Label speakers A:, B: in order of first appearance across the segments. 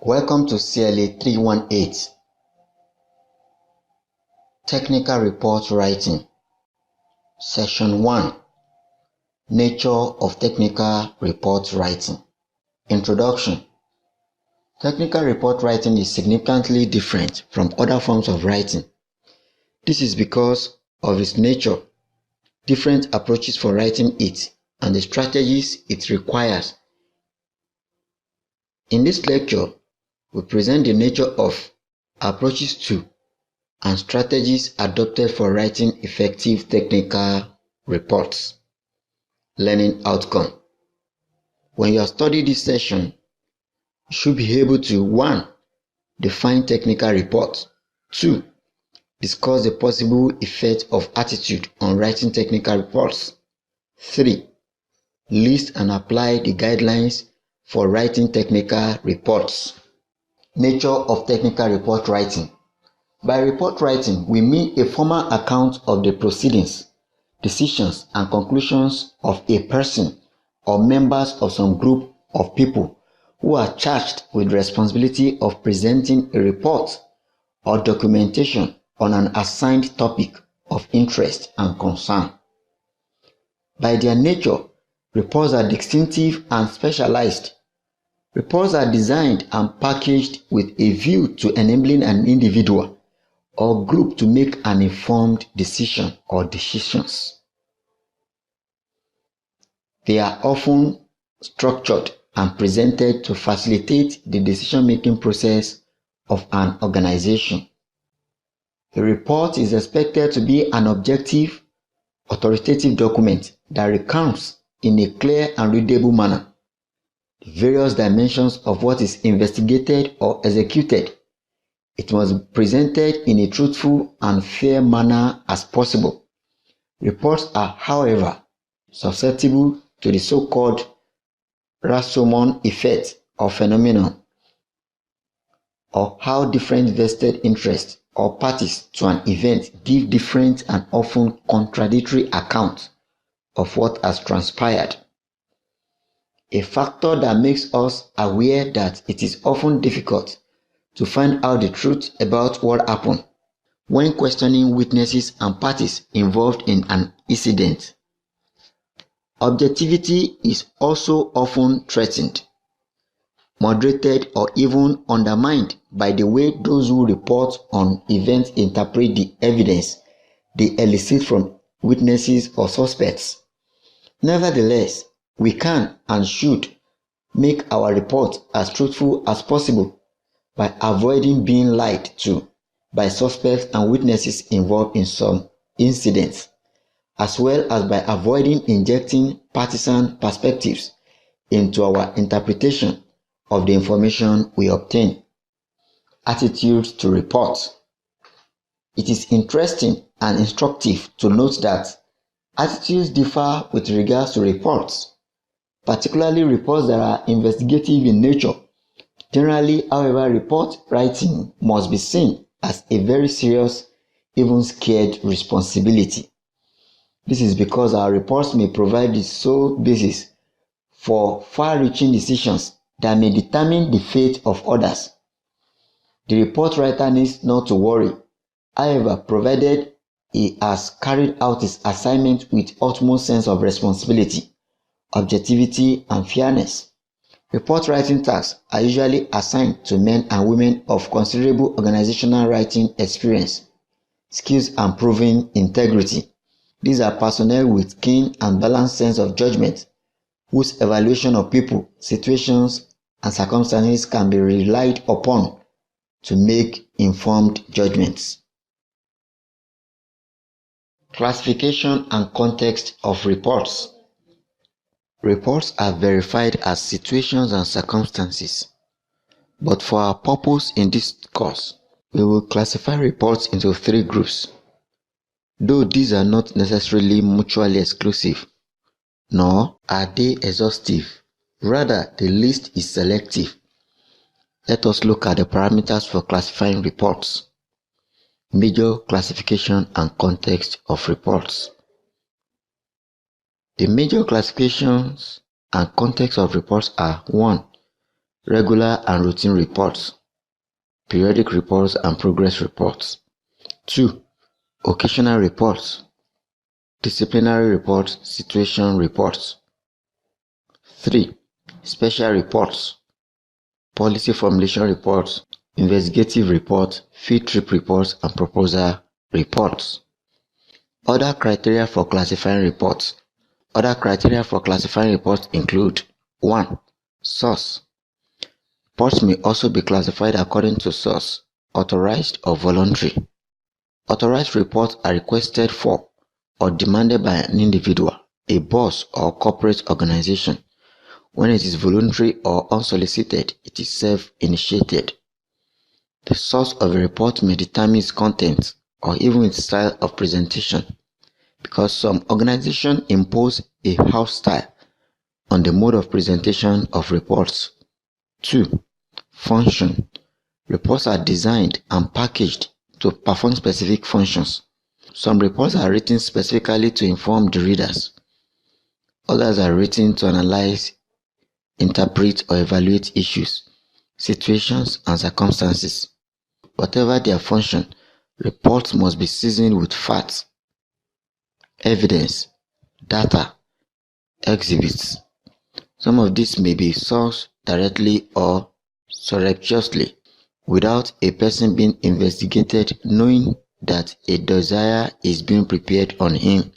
A: Welcome to CLA 318, Technical Report Writing, Section 1, Nature of Technical Report Writing. Introduction. Technical report writing is significantly different from other forms of writing. This is because of its nature, different approaches for writing it, and the strategies it requires. In this lecture, we present the nature of approaches to and strategies adopted for writing effective technical reports. Learning outcome. When you have studied this session, you should be able to 1. Define technical report. 2. Discuss the possible effect of attitude on writing technical reports. 3. List and apply the guidelines for writing technical reports. Nature of technical report writing. By report writing, we mean a formal account of the proceedings, decisions, and conclusions of a person or members of some group of people who are charged with the responsibility of presenting a report or documentation on an assigned topic of interest and concern. By their nature, reports are distinctive and specialized. Reports are designed and packaged with a view to enabling an individual or group to make an informed decision or decisions. They are often structured and presented to facilitate the decision-making process of an organization. A report is expected to be an objective, authoritative document that recounts in a clear and readable manner the various dimensions of what is investigated or executed. It must be presented in a truthful and fair manner as possible. Reports are, however, susceptible to the so-called Rashomon effect or phenomenon, or how different vested interests or parties to an event give different and often contradictory accounts of what has transpired. A factor that makes us aware that it is often difficult to find out the truth about what happened when questioning witnesses and parties involved in an incident. Objectivity is also often threatened, moderated, or even undermined by the way those who report on events interpret the evidence they elicit from witnesses or suspects. Nevertheless, we can and should make our report as truthful as possible by avoiding being lied to by suspects and witnesses involved in some incidents, as well as by avoiding injecting partisan perspectives into our interpretation of the information we obtain. Attitudes to reports. It is interesting and instructive to note that attitudes differ with regards to reports, particularly reports that are investigative in nature. Generally, however, report writing must be seen as a very serious, even scared responsibility. This is because our reports may provide the sole basis for far-reaching decisions that may determine the fate of others. The report writer needs not to worry, however, provided he has carried out his assignment with utmost sense of responsibility, objectivity, and fairness. Report writing tasks are usually assigned to men and women of considerable organizational writing experience, skills, and proven integrity. These are personnel with keen and balanced sense of judgment, whose evaluation of people, situations, and circumstances can be relied upon to make informed judgments. Classification and context of reports. Reports are verified as situations and circumstances, but for our purpose in this course, we will classify reports into 3 groups, though these are not necessarily mutually exclusive, nor are they exhaustive. Rather, the list is selective. Let us look at the parameters for classifying reports. Major classification and context of reports. The major classifications and context of reports are 1. Regular and routine reports, periodic reports and progress reports. 2. Occasional reports, disciplinary reports, situation reports. 3. Special reports, policy formulation reports, investigative reports, field trip reports, and proposal reports. Other criteria for classifying reports. Other criteria for classifying reports include 1. Source. Reports may also be classified according to source, authorized or voluntary. Authorized reports are requested for or demanded by an individual, a boss, or corporate organization. When it is voluntary or unsolicited, it is self-initiated. The source of a report may determine its content or even its style of presentation, because some organizations impose a house style on the mode of presentation of reports. 2. Function. Reports are designed and packaged to perform specific functions. Some reports are written specifically to inform the readers. Others are written to analyze, interpret, or evaluate issues, situations, and circumstances. Whatever their function, reports must be seasoned with facts, evidence, data, exhibits. Some of these may be sourced directly or surreptitiously, without a person being investigated knowing that a desire is being prepared on him.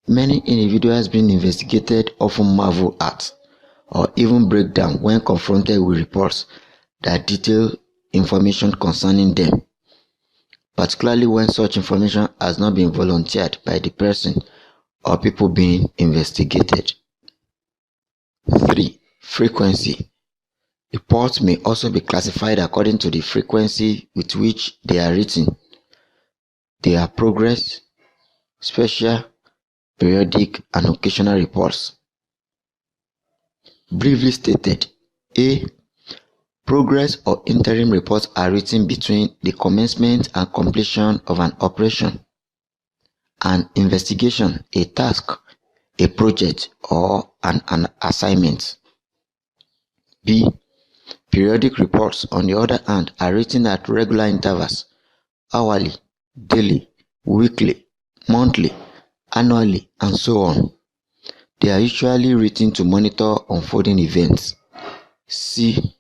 A: Many individuals being investigated often marvel at or even break down when confronted with reports that detail information concerning them, particularly when such information has not been volunteered by the person or people being investigated. 3. Frequency. Reports may also be classified according to the frequency with which they are written. They are progress, special, periodic, and occasional reports. Briefly stated, A. Progress or interim reports are written between the commencement and completion of an operation, an investigation, a task, a project, or an assignment. B. Periodic reports, on the other hand, are written at regular intervals, hourly, daily, weekly, monthly, annually, and so on. They are usually written to monitor unfolding events. C.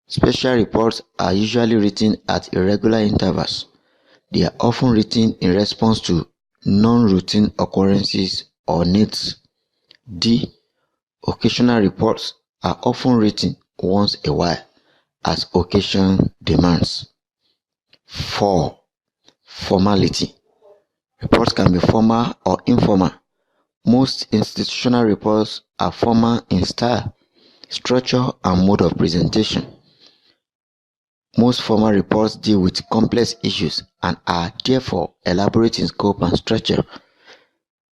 A: Special reports are usually written at irregular intervals. They are often written in response to non-routine occurrences or needs. D. Occasional reports are often written once a while as occasion demands. 4. Formality. Reports can be formal or informal. Most institutional reports are formal in style, structure, and mode of presentation. Most formal reports deal with complex issues and are therefore elaborate in scope and structure.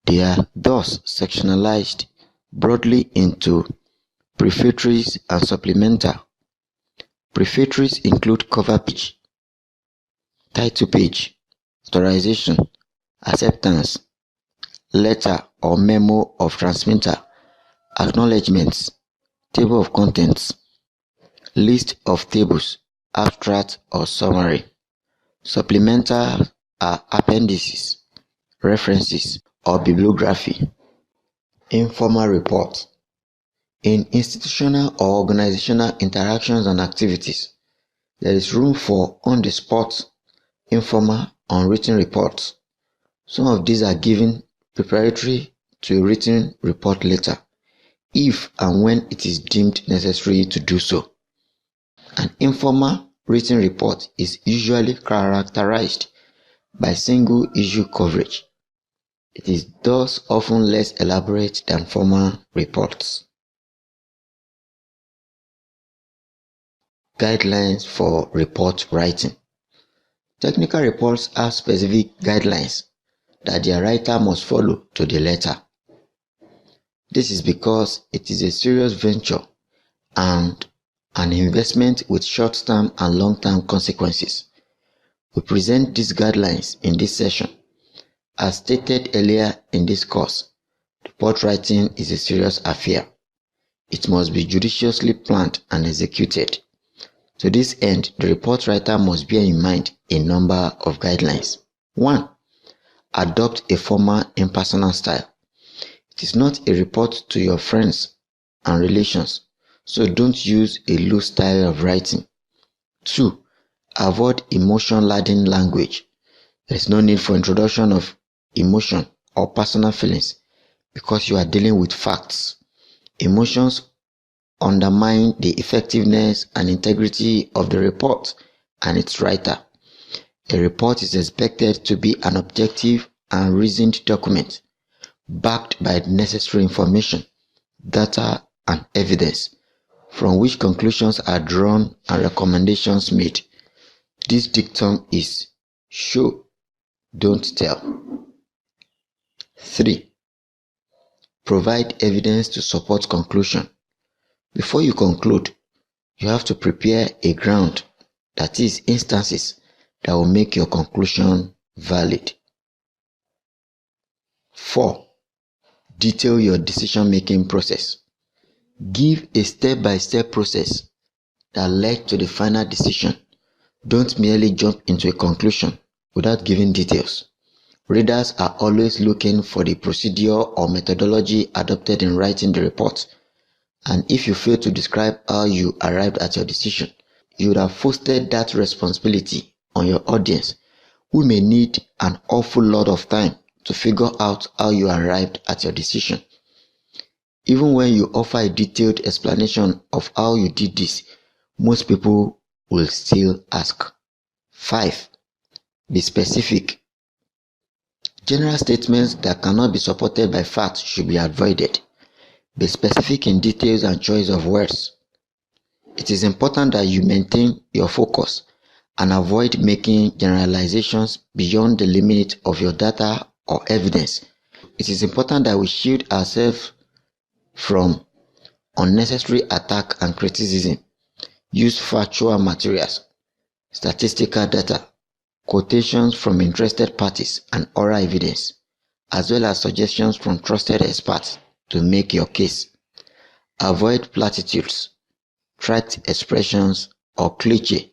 A: They are thus sectionalized broadly into prefatories and supplemental. Prefatories include cover page, title page, authorization, acceptance, letter or memo of transmitter, acknowledgements, table of contents, list of tables, abstract or summary. Supplemental are appendices, references, or bibliography. Informal report. In institutional or organizational interactions and activities, there is room for on-the-spot, informal, unwritten reports. Some of these are given preparatory to a written report later, if and when it is deemed necessary to do so. An informal written report is usually characterized by single issue coverage. It is thus often less elaborate than formal reports. Guidelines for report writing. Technical reports have specific guidelines that their writer must follow to the letter. This is because it is a serious venture and an investment with short-term and long-term consequences. We present these guidelines in this session. As stated earlier in this course, report writing is a serious affair. It must be judiciously planned and executed. To this end, the report writer must bear in mind a number of guidelines. 1. Adopt a formal impersonal style. It is not a report to your friends and relations, so don't use a loose style of writing. 2. Avoid emotion-laden language. There is no need for introduction of emotion or personal feelings because you are dealing with facts. Emotions undermine the effectiveness and integrity of the report and its writer. A report is expected to be an objective and reasoned document, backed by necessary information, data, and evidence, from which conclusions are drawn and recommendations made. This dictum is show, don't tell. 3. Provide evidence to support conclusion. Before you conclude, you have to prepare a ground, that is, instances that will make your conclusion valid. 4. Detail your decision-making process. Give a step-by-step process that led to the final decision. Don't merely jump into a conclusion without giving details. Readers are always looking for the procedure or methodology adopted in writing the report, and if you fail to describe how you arrived at your decision, you would have foisted that responsibility on your audience, who may need an awful lot of time to figure out how you arrived at your decision. Even when you offer a detailed explanation of how you did this, most people will still ask. 5. Be specific. General statements that cannot be supported by facts should be avoided. Be specific in details and choice of words. It is important that you maintain your focus and avoid making generalizations beyond the limit of your data or evidence. It is important that we shield ourselves from unnecessary attack and criticism. Use factual materials, statistical data, quotations from interested parties and oral evidence, as well as suggestions from trusted experts to make your case. Avoid platitudes, trite expressions, or cliché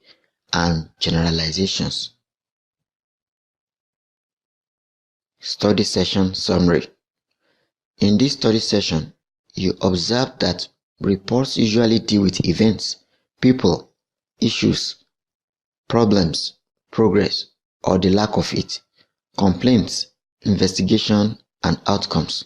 A: and generalizations. Study session summary. In this study session, you observe that reports usually deal with events, people, issues, problems, progress, or the lack of it, complaints, investigation, and outcomes.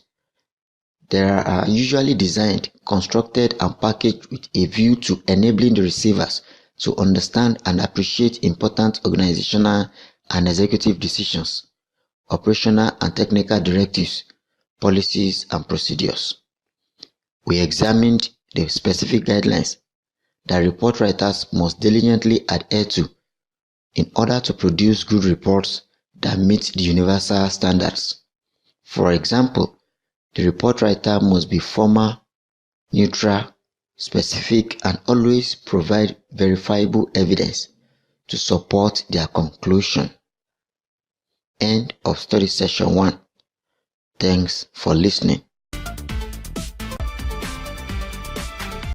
A: They are usually designed, constructed, and packaged with a view to enabling the receivers to understand and appreciate important organizational and executive decisions, operational and technical directives, policies, and procedures. We examined the specific guidelines that report writers must diligently adhere to in order to produce good reports that meet the universal standards. For example, the report writer must be formal, neutral, specific, and always provide verifiable evidence to support their conclusion. End of study session 1. Thanks for listening.